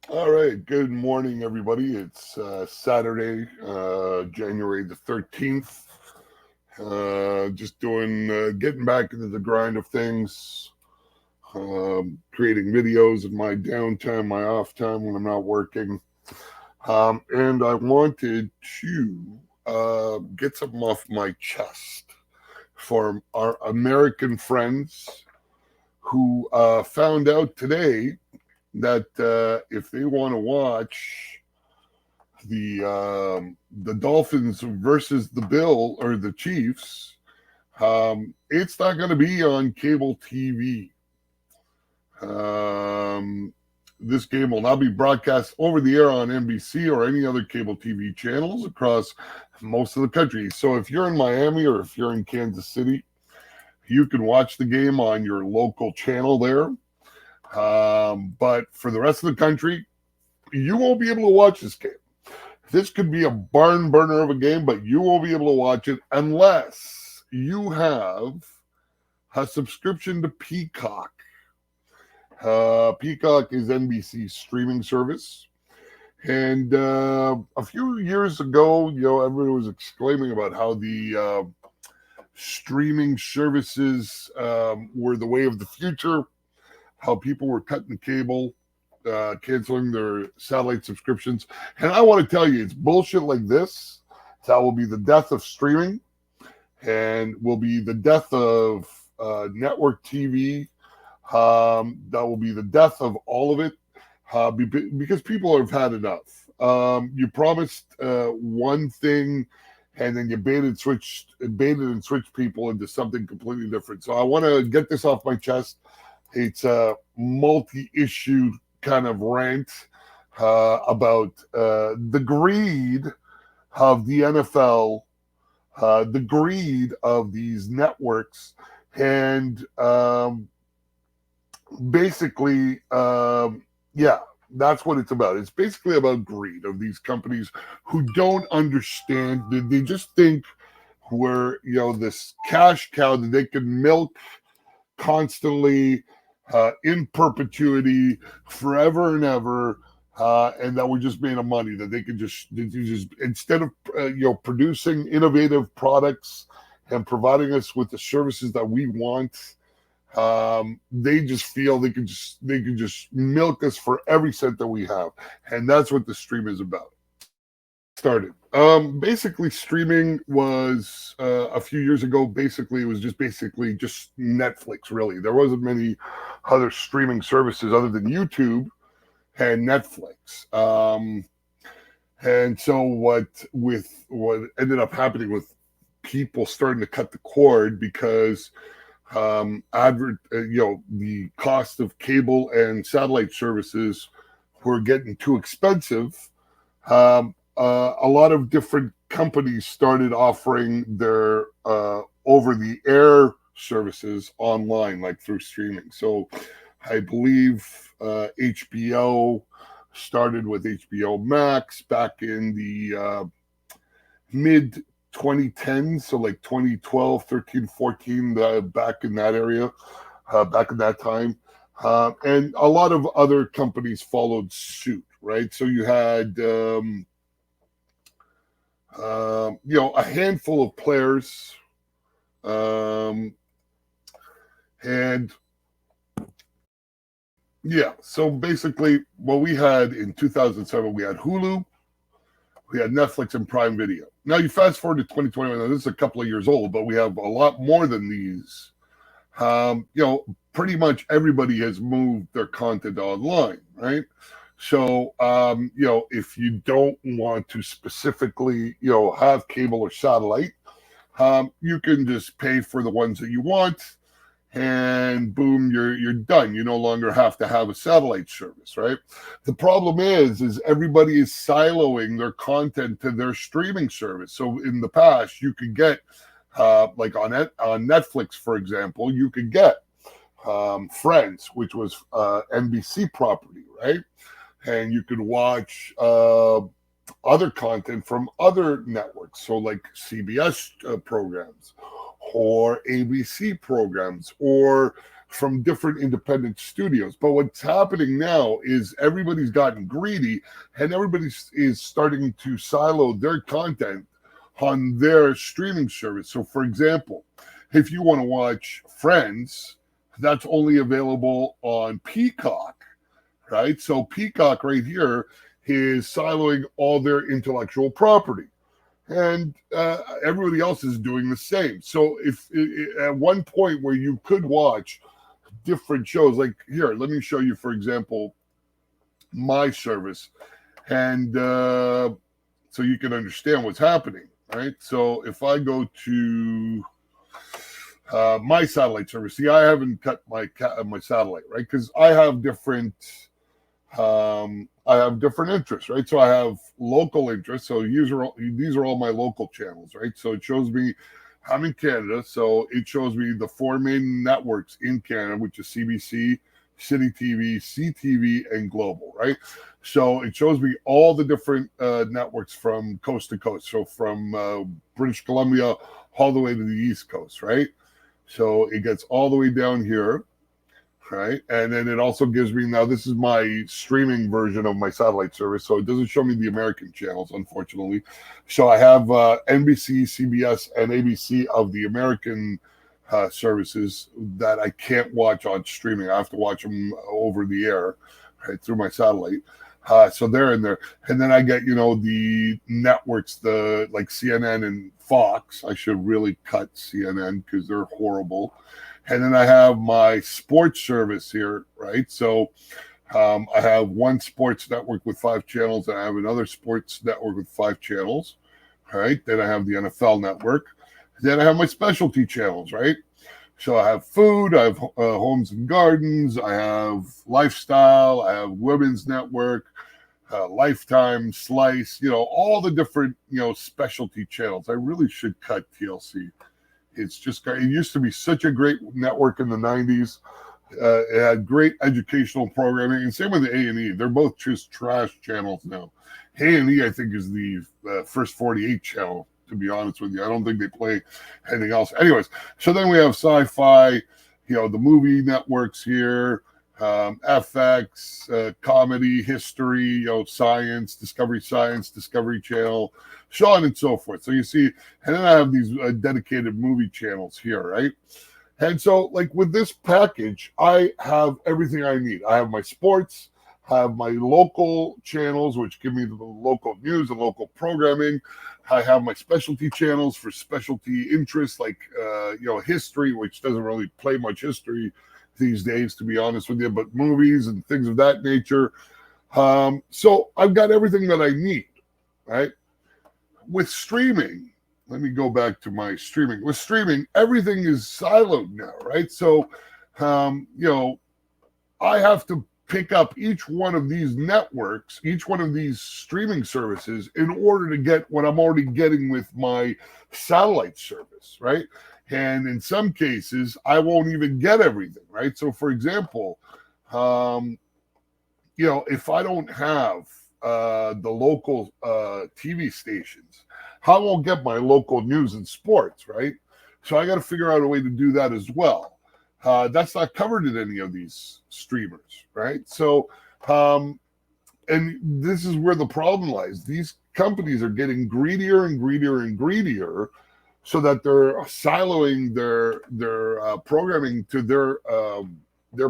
All right. Good morning, everybody. It's Saturday, January the 13th. Just getting back into the grind of things, creating videos in my downtime, my off time when I'm not working. And I wanted to get something off my chest for our American friends who found out today that if they want to watch the Dolphins versus the Bill or the Chiefs, it's not going to be on cable TV. Um, this game will not be broadcast over the air on NBC or any other cable TV channels across most of the country. So if you're in Miami or if you're in Kansas City, you can watch the game on your local channel there. But for the rest of the country, you won't be able to watch this game. This could be a barn burner of a game, but you won't be able to watch it unless you have a subscription to Peacock. Peacock is NBC's streaming service. And a few years ago, everyone was exclaiming about how the streaming services were the way of the future, how people were cutting the cable, canceling their satellite subscriptions. And I want to tell you, it's bullshit like this. That will be the death of streaming and will be the death of network TV. That will be the death of all of it because people have had enough. You promised one thing and then you baited and switched people into something completely different. So I want to get this off my chest. It's a multi-issue kind of rant about the greed of the NFL, the greed of these networks, and basically, yeah, that's what it's about. It's basically about greed of these companies who don't understand. They just think we're, this cash cow that they can milk constantly, in perpetuity, forever and ever, and that we're just made of money. That they just instead of producing innovative products and providing us with the services that we want, they just feel they can just milk us for every cent that we have, and that's what the stream is about. Started. Basically, streaming was a few years ago. Basically, it was just Netflix. Really, there wasn't many other streaming services other than YouTube and Netflix. And so, what ended up happening with people starting to cut the cord because the cost of cable and satellite services were getting too expensive. A lot of different companies started offering their over the air services online, like through streaming. So I believe HBO started with HBO Max back in the mid 2010s, so like 2012, 13, 14, back in that area, back in that time. And a lot of other companies followed suit, right? So you had a handful of players, um, and yeah. So basically, what we had in 2007, we had Hulu, we had Netflix and Prime Video. Now you fast forward to 2021. Now this is a couple of years old, but we have a lot more than these. Pretty much everybody has moved their content online, right? So, if you don't want to specifically, have cable or satellite, you can just pay for the ones that you want, and boom, you're done. You no longer have to have a satellite service, right? The problem is everybody is siloing their content to their streaming service. So in the past, you could get like on Netflix, for example, you could get Friends, which was NBC property, right? And you could watch other content from other networks, so like CBS programs or ABC programs or from different independent studios. But what's happening now is everybody's gotten greedy, and everybody is starting to silo their content on their streaming service. So, for example, if you want to watch Friends, that's only available on Peacock, right? So Peacock right here is siloing all their intellectual property, and everybody else is doing the same. So if at one point where you could watch different shows, like here, let me show you, for example, my service, and so you can understand what's happening, right? So if I go to my satellite service, see, I haven't cut my satellite, right? Because I have different interests, right? So I have local interests. So these are all my local channels, right? So it shows me I'm in Canada, so it shows me the four main networks in Canada, which is CBC, City TV, CTV, and Global, right? So it shows me all the different networks from coast to coast. So from British Columbia all the way to the East Coast, right? So it gets all the way down here, right? And then it also gives me, now this is my streaming version of my satellite service, so it doesn't show me the American channels, unfortunately. So I have NBC, CBS, and ABC of the American services that I can't watch on streaming. I have to watch them over the air, right, through my satellite. So they're in there. And then I get, the networks, the like CNN and Fox. I should really cut CNN because they're horrible. And then I have my sports service here, right? So I have one sports network with 5 channels, and I have another sports network with 5 channels, right? Then I have the NFL network. Then I have my specialty channels, right? So I have food, I have homes and gardens, I have lifestyle, I have women's network, Lifetime, Slice, all the different, specialty channels. I really should cut TLC. It's just, it used to be such a great network in the 90s. It had great educational programming, and same with the A&E. They're both just trash channels now. A&E, I think, is the first 48 channel, to be honest with you. I don't think they play anything else. Anyways, so then we have sci-fi, the movie networks here, FX, comedy, history, science, Discovery Channel, so on and so forth. So you see, and then I have these dedicated movie channels here, right? And so, like with this package, I have everything I need. I have my sports, I have my local channels, which give me the local news and local programming. I have my specialty channels for specialty interests, like history, which doesn't really play much history these days, to be honest with you, but movies and things of that nature. So I've got everything that I need, right? With streaming, let me go back to my streaming. With streaming, everything is siloed now, right? So, I have to pick up each one of these networks, each one of these streaming services in order to get what I'm already getting with my satellite service, right? And in some cases, I won't even get everything, right? So, for example, if I don't have the local TV stations, I won't get my local news and sports, right? So I got to figure out a way to do that as well. That's not covered in any of these streamers, right? So, and this is where the problem lies. These companies are getting greedier and greedier and greedier, so that they're siloing their programming to their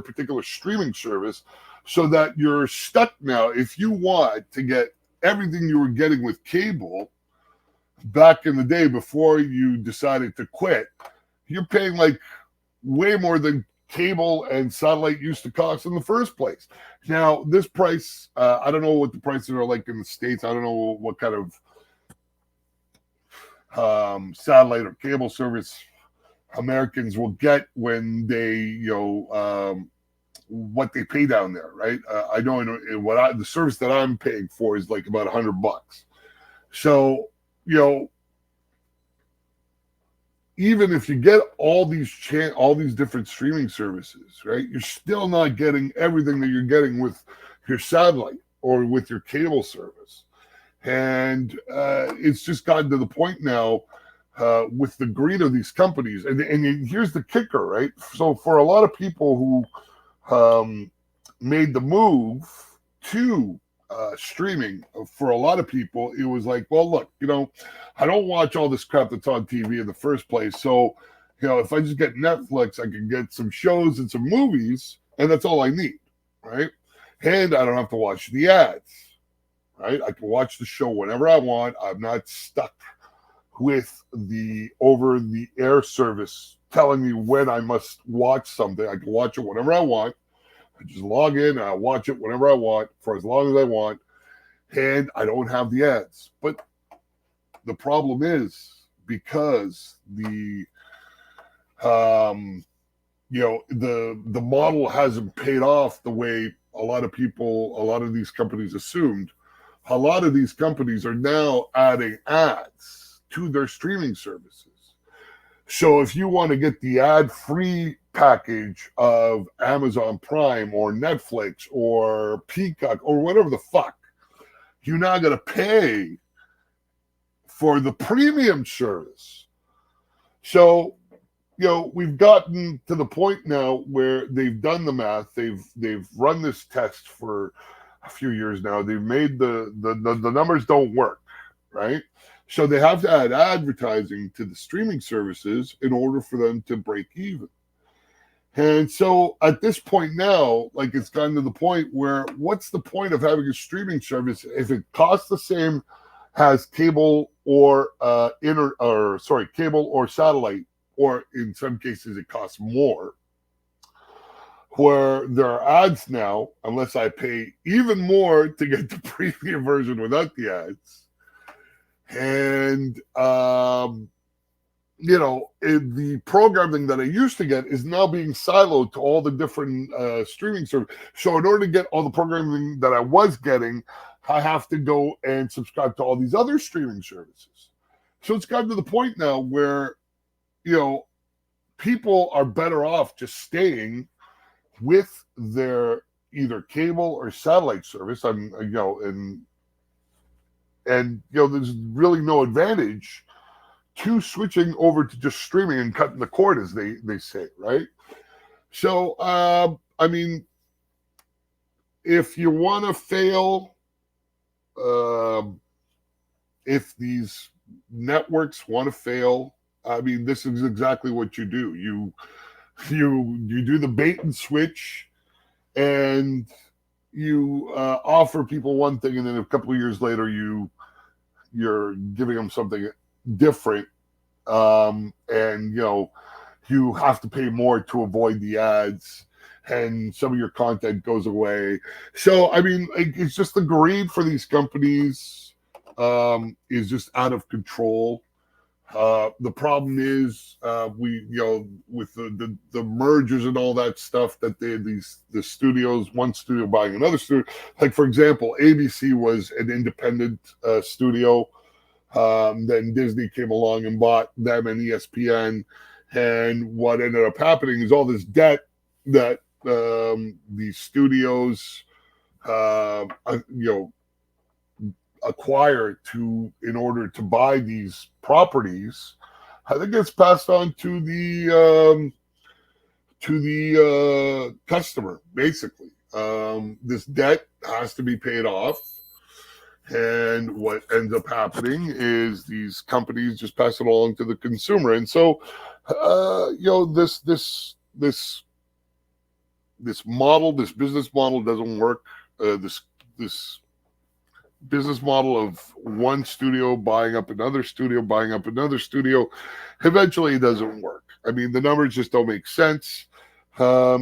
particular streaming service, so that you're stuck now. If you want to get everything you were getting with cable back in the day before you decided to quit, you're paying like way more than cable and satellite used to cost in the first place. Now, this price, I don't know what the prices are like in the States. I don't know what kind of satellite or cable service Americans will get when they, what they pay down there, right? I know the service that I'm paying for is like about $100. So, even if you get all these different streaming services, right, you're still not getting everything that you're getting with your satellite or with your cable service. And it's just gotten to the point now with the greed of these companies. And here's the kicker, right? So for a lot of people who made the move to streaming, for a lot of people, it was like, well, look, I don't watch all this crap that's on TV in the first place. So, if I just get Netflix, I can get some shows and some movies, and that's all I need, right? And I don't have to watch the ads, right? I can watch the show whenever I want. I'm not stuck with the over the air service telling me when I must watch something. I can watch it whenever I want. I just log in and I watch it whenever I want for as long as I want, and I don't have the ads. But the problem is, because the the model hasn't paid off the way a lot of these companies assumed. A lot of these companies are now adding ads to their streaming services. So if you want to get the ad-free package of Amazon Prime or Netflix or Peacock or whatever the fuck, you're not going to pay for the premium service. So, we've gotten to the point now where they've done the math. They've run this test for a few years now. They've made the numbers don't work, right? So they have to add advertising to the streaming services in order for them to break even. And so at this point now, like, it's gotten to the point where, what's the point of having a streaming service if it costs the same as cable or cable or satellite, or in some cases it costs more, where there are ads now, unless I pay even more to get the premium version without the ads. And the programming that I used to get is now being siloed to all the different streaming services. So in order to get all the programming that I was getting, I have to go and subscribe to all these other streaming services. So it's gotten to the point now where, people are better off just staying with their either cable or satellite service. There's really no advantage to switching over to just streaming and cutting the cord, as they say, right? So, if you want to fail, if these networks want to fail, this is exactly what you do. You do the bait and switch, and you offer people one thing, and then a couple of years later, you're giving them something different, and you have to pay more to avoid the ads, and some of your content goes away. So it's just the greed for these companies is just out of control. The problem is, with the mergers and all that stuff, that the studios, one studio buying another studio. Like, for example, ABC was an independent studio. Then Disney came along and bought them and ESPN. And what ended up happening is all this debt that these studios, acquire in order to buy these properties, I think it's passed on to the customer. Basically, this debt has to be paid off, and what ends up happening is these companies just pass it along to the consumer. And so, this model, this business model doesn't work. This business model of one studio buying up another studio, eventually it doesn't work. The numbers just don't make sense. You're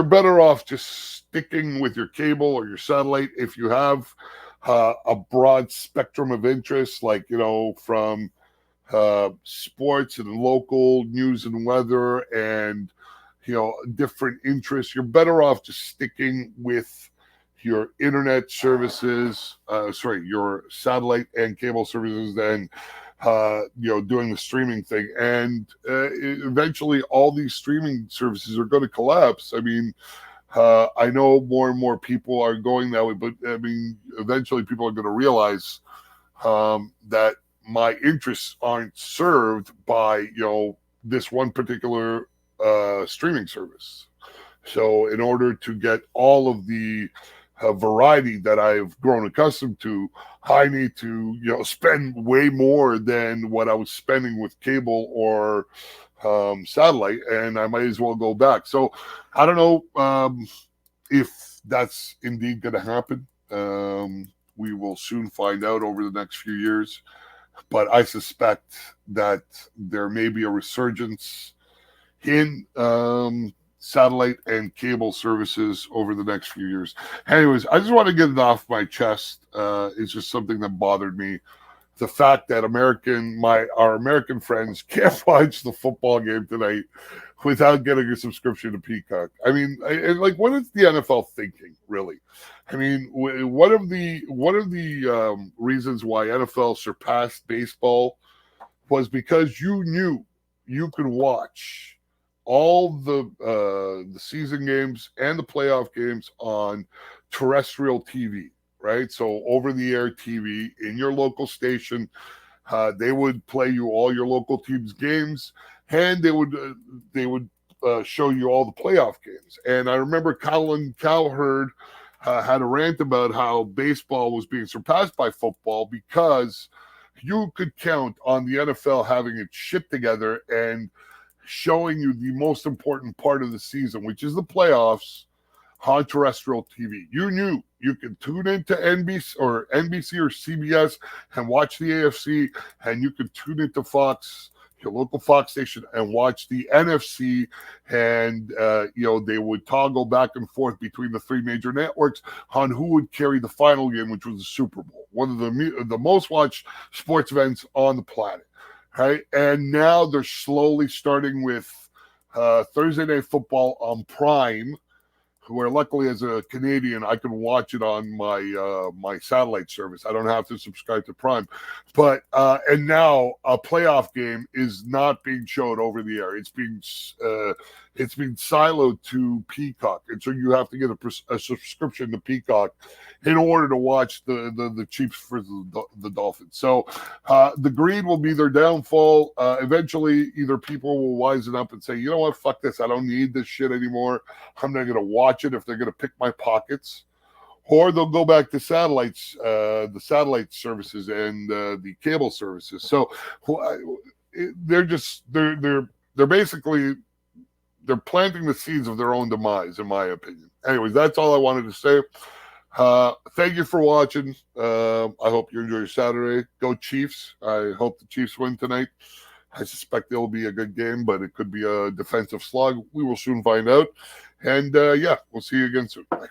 better off just sticking with your cable or your satellite if you have a broad spectrum of interests, like, from sports and local news and weather and different interests. You're better off just sticking with your internet services, your satellite and cable services, than doing the streaming thing. And eventually all these streaming services are going to collapse. I know more and more people are going that way, but eventually people are going to realize that my interests aren't served by this one particular streaming service. So in order to get all of the variety that I've grown accustomed to, I need to spend way more than what I was spending with cable or satellite, and I might as well go back. So I don't know if that's indeed going to happen. We will soon find out over the next few years, but I suspect that there may be a resurgence in satellite and cable services over the next few years. Anyways, I just want to get it off my chest. It's just something that bothered me. The fact that our American friends can't watch the football game tonight without getting a subscription to Peacock. I mean, what is the NFL thinking, really? I mean, one of the reasons why NFL surpassed baseball was because you knew you could watch all the season games and the playoff games on terrestrial TV, right? So over-the-air TV in your local station, they would play you all your local team's games, and they would show you all the playoff games. And I remember Colin Cowherd had a rant about how baseball was being surpassed by football because you could count on the NFL having its shit together and showing you the most important part of the season, which is the playoffs, on terrestrial TV. You knew you could tune into NBC or CBS and watch the AFC, and you could tune into Fox, your local Fox station, and watch the NFC, and they would toggle back and forth between the three major networks on who would carry the final game, which was the Super Bowl, one of the most watched sports events on the planet. Right, and now they're slowly starting with Thursday Night Football on Prime, where luckily as a Canadian I can watch it on my satellite service. I don't have to subscribe to Prime, but and now a playoff game is not being showed over the air. It's being siloed to Peacock, and so you have to get a subscription to Peacock in order to watch the Chiefs versus the Dolphins. So the greed will be their downfall. Eventually, either people will wisen up and say, you know what, fuck this, I don't need this shit anymore. I'm not going to watch it if they're going to pick my pockets. Or they'll go back to satellites, the satellite services and the cable services. So they're basically planting the seeds of their own demise, in my opinion. Anyways, that's all I wanted to say. Thank you for watching. I hope you enjoy your Saturday. Go Chiefs. I hope the Chiefs win tonight. I suspect it'll be a good game, but it could be a defensive slog. We will soon find out. And we'll see you again soon. Bye.